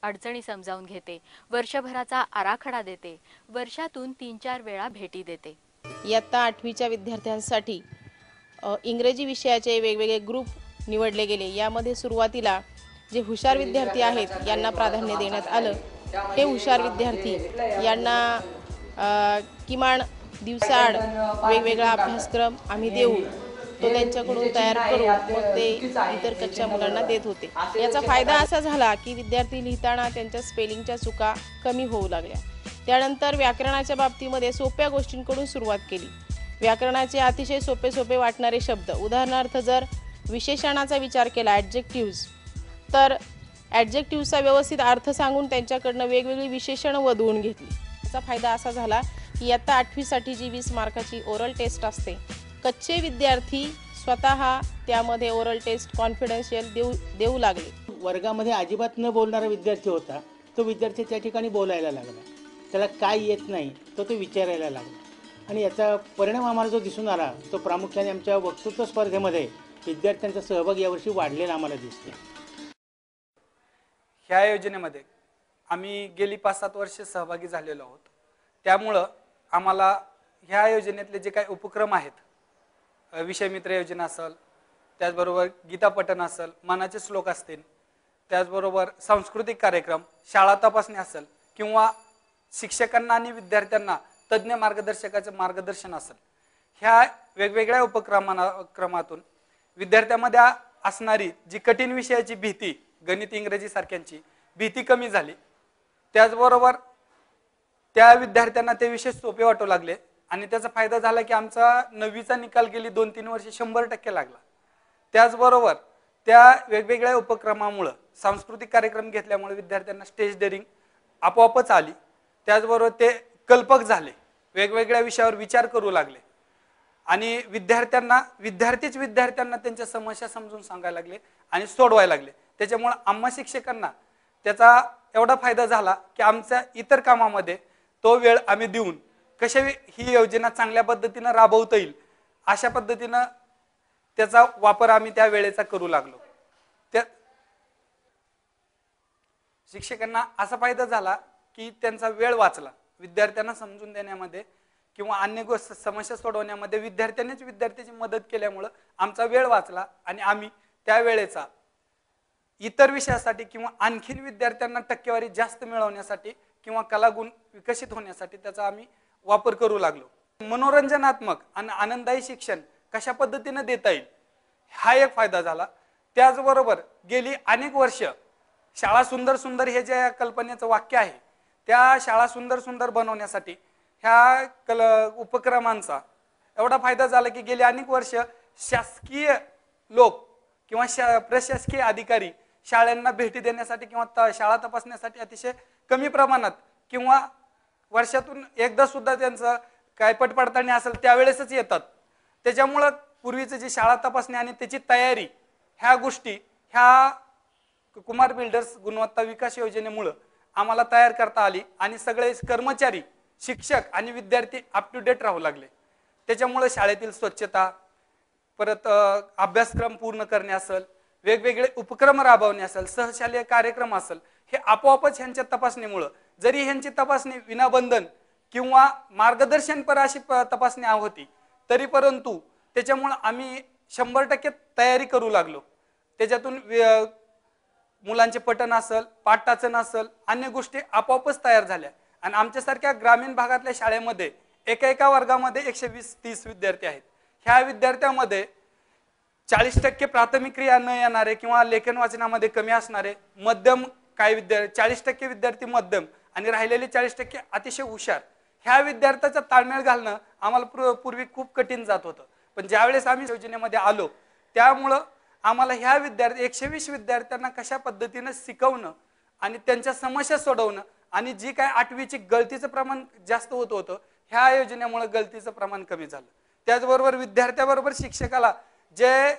अडचणी समजावून घेते, वर्षभराचा आराखडा देते, वर्षातून 3-4 वेळा भेटी देते. इयत्ता 8वीच्या विद्यार्थ्यांसाठी इंग्रजी विषयाचे वेगवेगळे ग्रुप निवडले गेले. यामध्ये सुरुवातीला जे हुशार विद्यार्थी आहेत यांना प्राधान्य देण्यात आलं. हे हुशार विद्यार्थी यांना किमान दिवसाआड वेगवेगळा अभ्यासक्रम आम्ही देऊ, तो त्यांच्याकडून तयार करू, मग ते इतर कच्च्या मुलांना देत होते. याचा फायदा असा झाला की विद्यार्थी लिहिताना त्यांच्या स्पेलिंगच्या चुका कमी होऊ लागल्या. त्यानंतर व्याकरणाच्या बाबतीमध्ये सोप्या गोष्टींकडून सुरुवात केली. व्याकरणाचे अतिशय सोपे वाटणारे शब्द, उदाहरणार्थ जर विशेषणाचा विचार केला ॲडजेक्टिव्ह्ज, तर ॲडजेक्टिव्हचा व्यवस्थित अर्थ सांगून त्यांच्याकडनं वेगवेगळी विशेषणं वधवून घेतली. याचा फायदा असा झाला की इयत्ता 8वीसाठी जी 20 मार्काची ओरल टेस्ट असते, कच्चे विद्यार्थी स्वतः त्यामध्ये ओरल टेस्ट कॉन्फिडन्शियल देऊ लागले. वर्गामध्ये अजिबात न बोलणारा विद्यार्थी होता, तो विद्यार्थी त्या ठिकाणी बोलायला लागला. त्याला काय येत नाही तो विचारायला लागला आणि याचा परिणाम आम्हाला जो दिसून आला तो प्रामुख्याने आमच्या वक्तृत्व स्पर्धेमध्ये विद्यार्थ्यांचा सहभाग यावर्षी वाढलेला आम्हाला दिसतो. ह्या योजनेमध्ये आम्ही गेली 5-7 वर्ष सहभागी झालेलो आहोत. त्यामुळं आम्हाला ह्या योजनेतले जे काही उपक्रम आहेत, विषय मित्र योजना असेल, त्याचबरोबर गीता पठण असेल, मनाचे श्लोक असतील, त्याचबरोबर सांस्कृतिक कार्यक्रम, शाळा तपासणी असेल किंवा शिक्षकांना आणि विद्यार्थ्यांना तज्ज्ञ मार्गदर्शकाचं मार्गदर्शन असेल, ह्या वेगवेगळ्या उपक्रमातून विद्यार्थ्यांमध्ये असणारी जी कठीण विषयाची भीती, गणित इंग्रजी सारख्यांची भीती कमी झाली. त्याचबरोबर त्या विद्यार्थ्यांना ते विषय सोपे वाटू लागले आणि त्याचा फायदा झाला की आमचा 9वीचा निकाल गेली 2-3 वर्षे 100% लागला. त्याचबरोबर त्या वेगवेगळ्या उपक्रमामुळे, सांस्कृतिक कार्यक्रम घेतल्यामुळे विद्यार्थ्यांना स्टेज डेअरिंग आपोआपच आली. त्याचबरोबर ते कल्पक झाले, वेगवेगळ्या विषयावर विचार करू लागले आणि विद्यार्थ्यांना त्यांच्या समस्या समजून सांगायला लागले आणि सोडवायला लागले. त्याच्यामुळे आम्हा शिक्षकांना त्याचा एवढा फायदा झाला की आमच्या इतर कामामध्ये तो वेळ आम्ही देऊन कशी ही योजना चांगल्या पद्धतीनं राबवता येईल अशा पद्धतीनं त्याचा वापर आम्ही त्या वेळेचा करू लागलो. त्या शिक्षकांना असा फायदा झाला की त्यांचा वेळ वाचला. विद्यार्थ्यांना समजून देण्यामध्ये किंवा अन्य समस्या सोडवण्यामध्ये विद्यार्थ्याची मदत केल्यामुळं आमचा वेळ वाचला आणि आम्ही त्या वेळेचा इतर विषयासाठी किंवा आणखीन विद्यार्थ्यांना टक्केवारी जास्त मिळवण्यासाठी किंवा कलागुण विकसित होण्यासाठी त्याचा आम्ही वापर करू लागलो. मनोरंजनात्मक आणि आनंददायी शिक्षण कशा पद्धतीने देता येईल हा एक फायदा झाला. त्याचबरोबर गेली अनेक वर्ष शाळा सुंदर सुंदर हे जे कल्पनेचं वाक्य आहे, त्या शाळा सुंदर सुंदर बनवण्यासाठी ह्या उपक्रमांचा एवढा फायदा झाला की गेली अनेक वर्ष शासकीय लोक किंवा प्रशासकीय अधिकारी शाळांना भेटी देण्यासाठी किंवा शाळा तपासण्यासाठी अतिशय कमी प्रमाणात किंवा वर्षातून एकदा सुद्धा त्यांचं काय पडताळणी असेल त्यावेळेसच येतात. त्याच्यामुळं पूर्वीचं जी शाळा तपासणी आणि त्याची तयारी ह्या गोष्टी ह्या कुमार बिल्डर्स गुणवत्ता विकास योजनेमुळं आम्हाला तयार करता आली आणि सगळे कर्मचारी, शिक्षक आणि विद्यार्थी अप टू डेट राहू लागले. त्याच्यामुळे शाळेतील स्वच्छता, परत अभ्यासक्रम पूर्ण करणे असेल, वेगवेगळे उपक्रम राबवणे असेल, सहशालेय कार्यक्रम असेल, हे आपोआपच ह्यांच्या तपासणीमुळं, जरी ह्यांची तपासणी विनाबंधन किंवा मार्गदर्शनपर अशी तपासणी होती तरी परंतु त्याच्यामुळं आम्ही 100% तयारी करू लागलो. त्याच्यातून मुलांचे पठण असेल, पाठवाचन असेल, अन्य गोष्टी आपोआपच तयार झाल्या आणि आमच्यासारख्या ग्रामीण भागातल्या शाळेमध्ये एका वर्गामध्ये 120-130 विद्यार्थी आहेत. ह्या विद्यार्थ्यांमध्ये 40% प्राथमिक क्रिया न येणारे किंवा लेखन वाचनामध्ये कमी असणारे, मध्यम काही विद्यार्थी 40% विद्यार्थी मध्यम आणि राहिलेले 40% अतिशय हुशार, ह्या विद्यार्थ्याचा ताळमेळ घालणं आम्हाला पूर्वी खूप कठीण जात होतं. पण ज्यावेळेस आम्ही योजनेमध्ये आलो त्यामुळं आम्हाला ह्या 120 विद्यार्थ्यांना कशा पद्धतीनं शिकवणं आणि त्यांच्या समस्या सोडवणं आणि जी काय 8वीची गळतीचं प्रमाण जास्त होतं ह्या योजनेमुळे गळतीचं प्रमाण कमी झालं. त्याचबरोबर विद्यार्थ्याबरोबर शिक्षकाला जे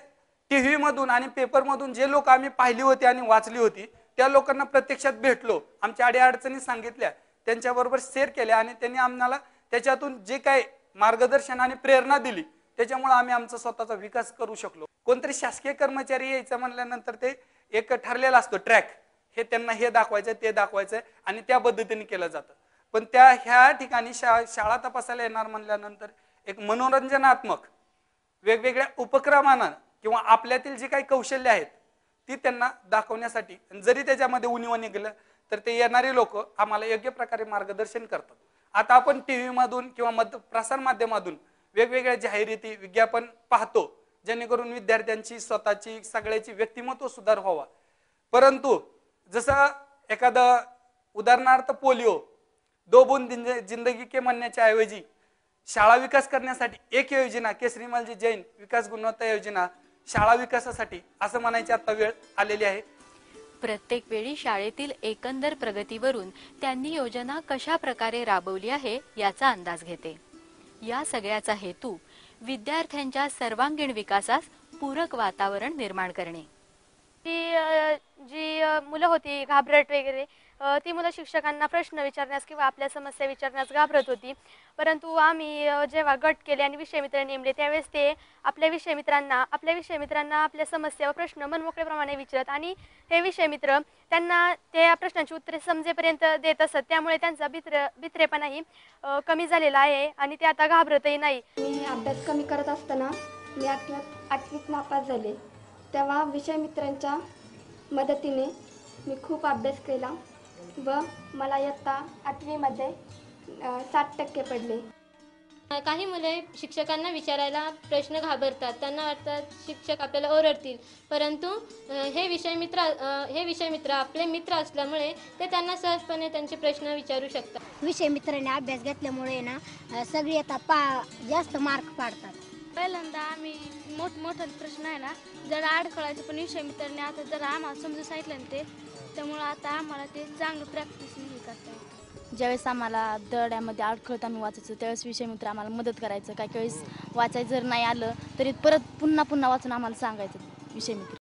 टीव्ही मधून आणि पेपर मधून जे लोक आम्ही पाहिली होती आणि वाचली होती त्या लोकांना प्रत्यक्षात भेटलो, आमच्या अडीअडचणी सांगितल्या, त्यांच्याबरोबर शेअर केल्या आणि त्यांनी आम्हाला त्याच्यातून जे काही मार्गदर्शन आणि प्रेरणा दिली, त्याच्यामुळे आम्ही आमचा स्वतःचा विकास करू शकलो. कोणतरी शासकीय कर्मचारी यायचं म्हणल्यानंतर ते एक ठरलेला असतो ट्रॅक, हे त्यांना हे दाखवायचं ते दाखवायचं आणि त्या पद्धतीने केलं जातं. पण ह्या ठिकाणी शाळा तपासायला येणार म्हणल्यानंतर एक मनोरंजनात्मक वेगवेगळ्या उपक्रमांना किंवा आपल्यातील जी काही कौशल्य आहेत ती त्यांना दाखवण्यासाठी, जरी त्याच्यामध्ये उणीव निघालं तर ते येणारे लोक आम्हाला योग्य प्रकारे मार्गदर्शन करतात. आता आपण टीव्ही मधून किंवा प्रसार माध्यमातून वेगवेगळ्या जाहिराती विज्ञापन पाहतो, जेणेकरून विद्यार्थ्यांची स्वतःची सगळ्याची व्यक्तिमत्व सुधार व्हावा. परंतु जसं एखादं उदाहरणार्थ पोलिओ, दो बूंद जिंदगी के म्हणण्याच्या ऐवजी शाळा विकास करण्यासाठी एक योजना केसरीमलजी जैन विकास गुणवत्ता योजना शाळा विकासासाठी असं म्हणायची आता वेळ आलेली आहे. प्रत्येक वेळी शाळेतील एकंदर प्रगतीवरून त्यांनी योजना कशा प्रकारे राबवली आहे याचा अंदाज घेते. या सगळ्याचा हेतू विद्यार्थ्यांच्या सर्वांगीण विकासास पूरक वातावरण निर्माण करणे. जी मुलं होती घाबरट वगैरे, ती मुलं शिक्षकांना प्रश्न विचारण्यास किंवा आपल्या समस्या विचारण्यास घाबरत होती. परंतु आम्ही जेव्हा गट केले आणि विषय मित्र नेमले त्यावेळेस ते आपल्या विषय मित्रांना आपल्या समस्या व प्रश्न मनमोकळेप्रमाणे विचारत आणि हे विषय मित्र त्यांना त्या प्रश्नांची उत्तरे समजेपर्यंत देत असत. त्यामुळे त्यांचा भित्रेपणाही कमी झालेला आहे आणि ते आता घाबरतही नाही. मी अभ्यास कमी करत असताना मी आठवीत नापास झाले. तेव्हा विषय मित्रांच्या मदतीने मी खूप अभ्यास केला व मला इयत्ता 8वीमध्ये 60% पडले. काही मुले शिक्षकांना विचारायला प्रश्न घाबरतात, त्यांना वाटतात शिक्षक आपल्याला ओरडतील. परंतु हे विषय मित्र आपले मित्र असल्यामुळे ते त्यांना सहजपणे त्यांचे प्रश्न विचारू शकतात. विषय मित्रांनी अभ्यास घेतल्यामुळे ना सगळी आता जास्त मार्क पाडतात. पहिल्यांदा आम्ही मोठमोठे प्रश्न आहे ना जरा अडखळायचे, पण विषय मित्रांनी आता जरा आम्हाला समजून सांगितलं ना त्यामुळं आता आम्हाला ते चांगलं प्रॅक्टिसही करता येतं. ज्यावेळेस आम्हाला दड्यामध्ये अडखळत आम्ही वाचायचं त्यावेळेस विषय मित्र आम्हाला मदत करायचं. काही वेळेस वाचायचं जर नाही आलं तरी परत पुन्हा वाचून आम्हाला सांगायचं विषय मित्र.